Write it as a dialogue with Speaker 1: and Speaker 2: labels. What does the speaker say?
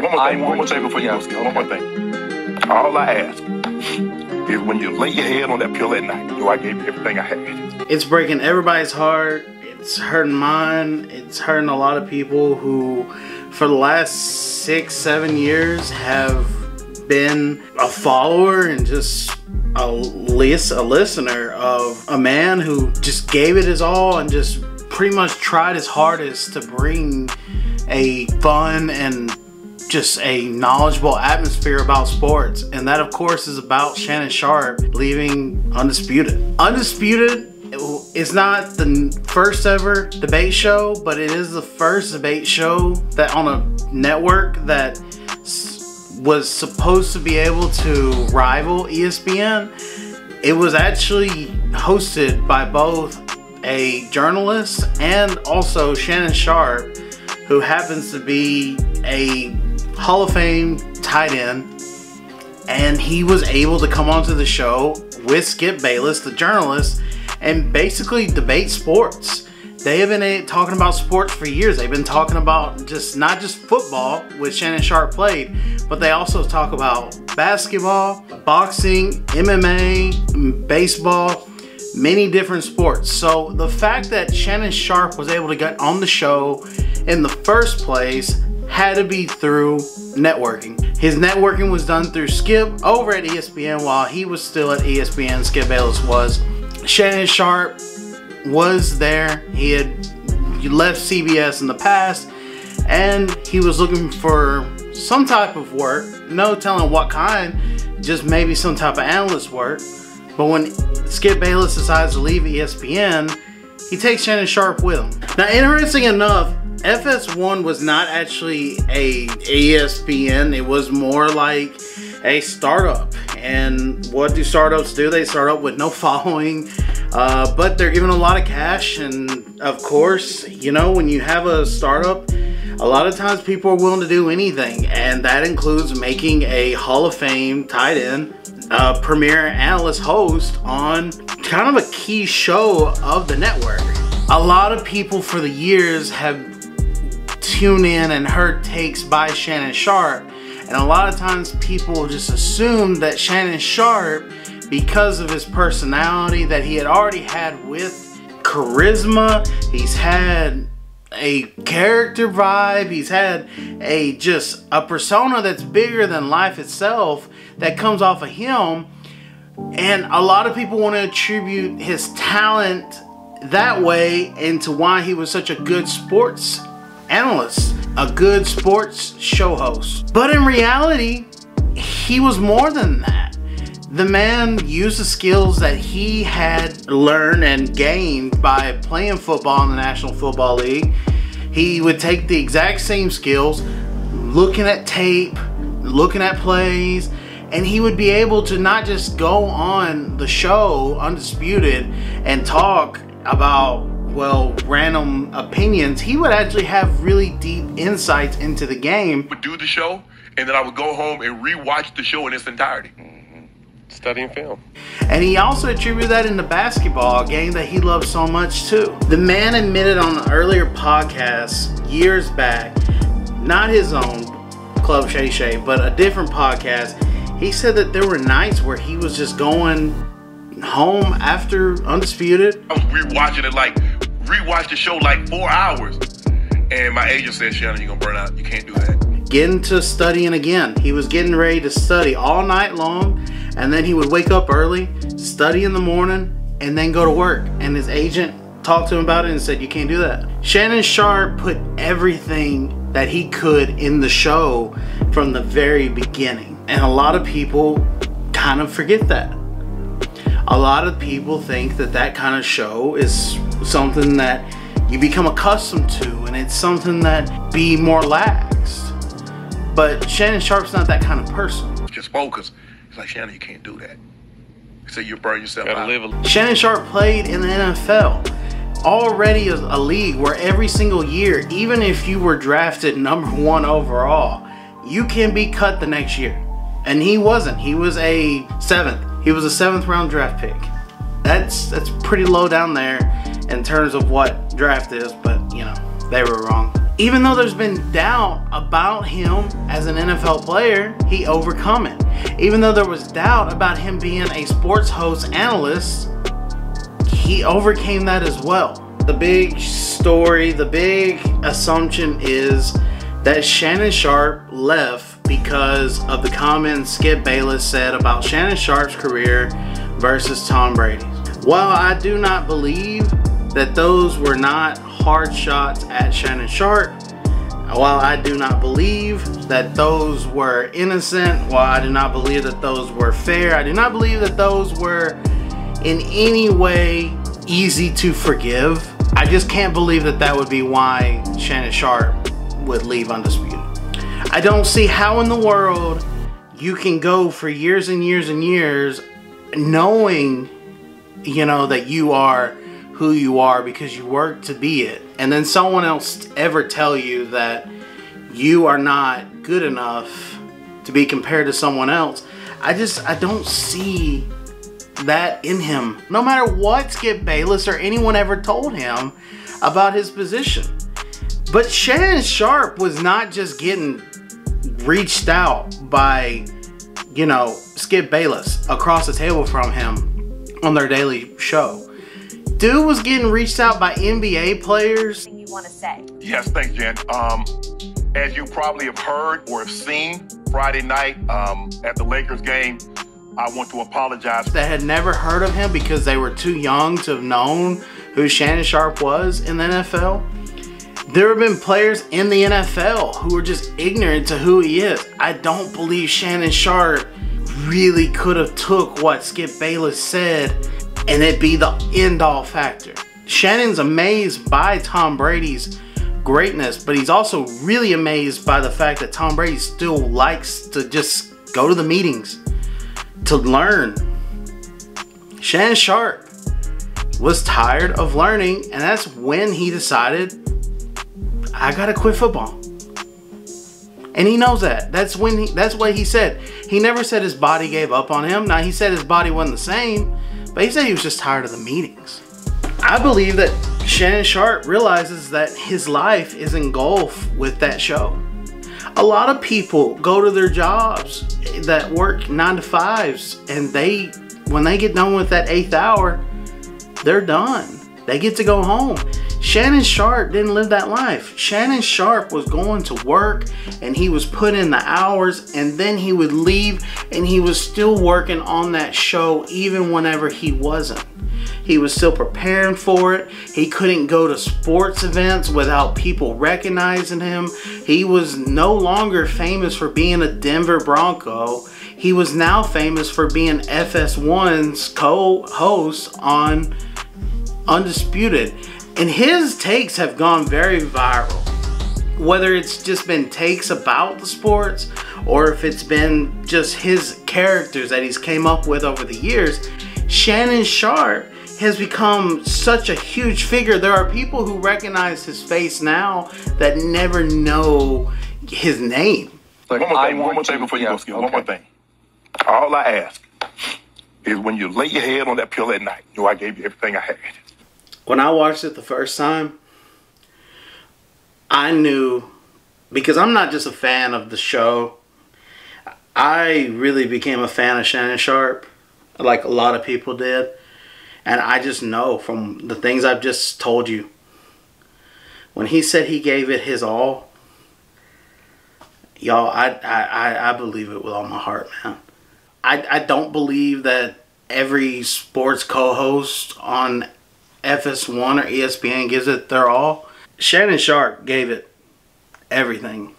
Speaker 1: One more thing before you go, Skip. One more thing. All I ask is when you lay your head on that pill at night, I gave you everything I had.
Speaker 2: It's breaking everybody's heart. It's hurting mine. It's hurting a lot of people who, for the last 6-7 years, have been a follower and just a listener of a man who just gave it his all and just pretty much tried his hardest to bring a fun and just a knowledgeable atmosphere about sports. And that, of course, is about Shannon Sharpe leaving Undisputed. Undisputed is not the first ever debate show, but it is the first debate show that on a network that was supposed to be able to rival ESPN. It was actually hosted by both a journalist and also Shannon Sharpe, who happens to be a Hall of Fame tight end, and he was able to come onto the show with Skip Bayless, the journalist, and basically debate sports. They have been talking about sports for years. They've been talking about not just football, which Shannon Sharpe played, but they also talk about basketball, boxing, MMA, baseball, many different sports. So the fact that Shannon Sharpe was able to get on the show in the first place had to be through networking. His networking was done through Skip over at ESPN while he was still at ESPN. Skip Bayless was. Shannon Sharpe was there. He had left CBS in the past and he was looking for some type of work. No telling what kind, just maybe some type of analyst work. But when Skip Bayless decides to leave ESPN, he takes Shannon Sharpe with him. Now, interesting enough, FS1 was not actually a ESPN. It was more like a startup. And what do startups do? They start up with no following, but they're given a lot of cash. And of course, you know, when you have a startup, a lot of times people are willing to do anything. And that includes making a Hall of Fame tight end, premier analyst host on kind of a key show of the network. A lot of people for the years have tuned in and heard takes by Shannon Sharpe, and a lot of times people just assume that Shannon Sharpe, because of his personality that he had already had with charisma, he's had a character vibe, he's had just a persona that's bigger than life itself that comes off of him, and a lot of people want to attribute his talent that way into why he was such a good sports analyst, a good sports show host. But in reality, he was more than that. The man used the skills that he had learned and gained by playing football in the National Football League. He would take the exact same skills, looking at tape, looking at plays, and he would be able to not just go on the show Undisputed and talk about, well, random opinions. He would actually have really deep insights into the game.
Speaker 1: I would do the show, and then I would go home and rewatch the show in its entirety. Studying film.
Speaker 2: And he also attributed that in the basketball game that he loved so much too. The man admitted on an earlier podcast years back, not his own Club Shay Shay, but a different podcast, he said that there were nights where he was just going home after Undisputed.
Speaker 1: I was rewatching it, rewatch the show 4 hours. And my agent said, Shannon, you're gonna burn out. You can't do that.
Speaker 2: Getting to studying again. He was getting ready to study all night long, and then he would wake up early, study in the morning, and then go to work. And his agent talked to him about it and said, you can't do that. Shannon Sharpe put everything that he could in the show from the very beginning. And a lot of people kind of forget that. A lot of people think that that kind of show is something that you become accustomed to, and it's something that be more laxed. But Shannon Sharpe's not that kind of person.
Speaker 1: Just focus. It's like, Shannon, you can't do that. So you burn yourself out.
Speaker 2: Shannon Sharpe played in the NFL. Already a league where every single year, even if you were drafted #1 overall, you can be cut the next year. And he wasn't. He was a 7th. He was a 7th round draft pick. That's pretty low down there in terms of what draft is, but you know, they were wrong. Even though there's been doubt about him as an NFL player, he overcome it. Even though there was doubt about him being a sports host analyst, he overcame that as well. The big story, the big assumption is that Shannon Sharpe left because of the comments Skip Bayless said about Shannon Sharpe's career versus Tom Brady's. While I do not believe that those were not hard shots at Shannon Sharpe, while I do not believe that those were innocent, while I do not believe that those were fair, I do not believe that those were in any way easy to forgive. I just can't believe that that would be why Shannon Sharpe would leave Undisputed. I don't see how in the world you can go for years and years and years knowing, you know, that you are who you are because you work to be it, and then someone else ever tell you that you are not good enough to be compared to someone else. I don't see that in him, no matter what Skip Bayless or anyone ever told him about his position. But Shannon Sharpe was not just getting reached out by, you know, Skip Bayless across the table from him on their daily show. Dude was getting reached out by NBA players.
Speaker 3: You want to say?
Speaker 1: Yes, thanks, Jen. As you probably have heard or have seen Friday night at the Lakers game, I want to apologize.
Speaker 2: That had never heard of him because they were too young to have known who Shannon Sharpe was in the NFL. There have been players in the NFL who are just ignorant to who he is. I don't believe Shannon Sharpe really could have took what Skip Bayless said and it be the end-all factor. Shannon's amazed by Tom Brady's greatness, but he's also really amazed by the fact that Tom Brady still likes to just go to the meetings to learn. Shannon Sharpe was tired of learning, and that's when he decided, I gotta quit football. And he knows that. That's what he said. He never said his body gave up on him. Now, he said his body wasn't the same, but he said he was just tired of the meetings. I believe that Shannon Sharpe realizes that his life is engulfed with that show. A lot of people go to their jobs that work 9 to 5s, and when they get done with that 8th hour, they're done. They get to go home. Shannon Sharpe didn't live that life. Shannon Sharpe was going to work, and he was put in the hours, and then he would leave, and he was still working on that show even whenever he wasn't. He was still preparing for it. He couldn't go to sports events without people recognizing him. He was no longer famous for being a Denver Bronco. He was now famous for being FS1's co-host on Undisputed. And his takes have gone very viral. Whether it's just been takes about the sports or if it's been just his characters that he's came up with over the years, Shannon Sharpe has become such a huge figure. There are people who recognize his face now that never know his name.
Speaker 1: Like, one more thing before you go, Skip. Okay. One more thing. All I ask is when you lay your head on that pill at night, I gave you everything I had.
Speaker 2: When I watched it the first time, I knew, because I'm not just a fan of the show, I really became a fan of Shannon Sharpe, like a lot of people did. And I just know from the things I've just told you, when he said he gave it his all, y'all, I believe it with all my heart, man. I don't believe that every sports co-host on FS1 or ESPN gives it their all. Shannon Sharpe gave it everything.